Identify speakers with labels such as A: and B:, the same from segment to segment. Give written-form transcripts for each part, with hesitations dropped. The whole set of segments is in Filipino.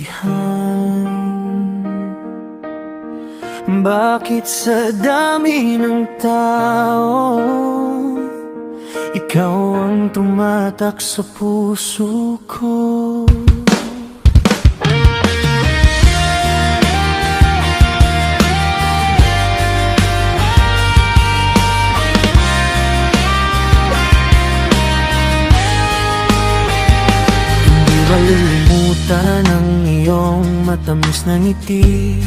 A: kabutihan. Bakit sa dami ng tao ikaw ang tumatak sa puso ko? Hindi malilimutan ang iyong matamis na ngiti,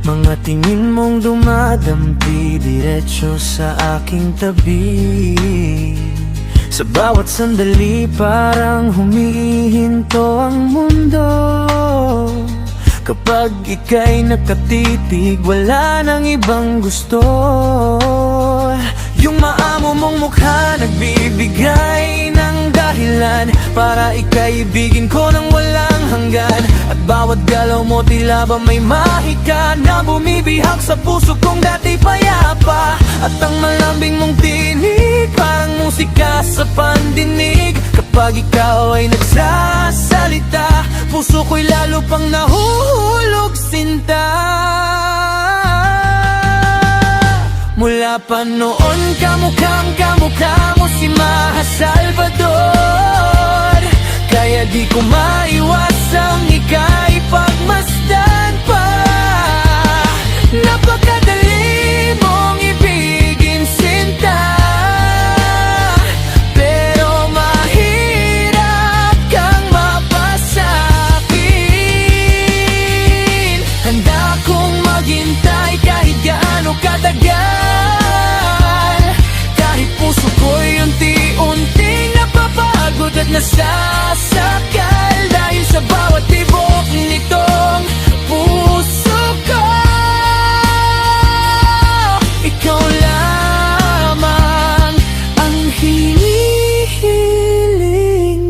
A: mga tingin mong dumadampi diretso sa aking tabi. Sa bawat sandali parang humihinto ang mundo. Kapag ika'y nakatitig, wala nang ibang gusto. Yung maamo mong mukha nagbibigay ng dahilan para ika'y ibigin ko ng walang hanggan. At bawat galaw mo tila ba may mahika na bumibihag sa puso kong dati payapa. At ang malambing mong tinig parang musika sa pandinig. Kapag ikaw ay nagsasalita, puso ko'y lalo pang nahuhulog sinta. Mula pa noon kamukha mo si Maha Salvador. Kaya di ko maiwasang ika'y pagmasdan pa. Napakadali mong ibigin sinta, pero mahirap kang mapasakin. Handa kong maghintay kahit gaano katagal, kahit puso ko'y unti-unting napapagod at nasasakal. Dahil sa bawat tibok nitong puso ko, ikaw lamang ang hinihiling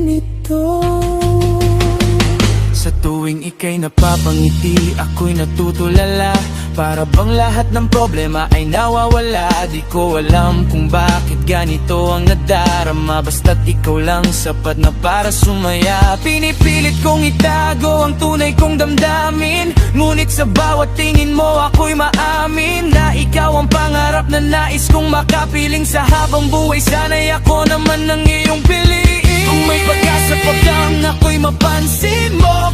A: nito. Sa tuwing ika'y napapangiti, ako'y natutulala. Para bang lahat ng problema ay nawawala. Di ko alam kung bakit ganito ang nadarama, basta't ikaw lang sapat na para sumaya. Pinipilit kong itago ang tunay kong damdamin, ngunit sa bawat tingin mo ako'y maamin na ikaw ang pangarap na nais kong makapiling sa habang buhay. Sana'y ako naman ang iyong piliin. Kung may pag-asa pa lang ako'y mapansin mo.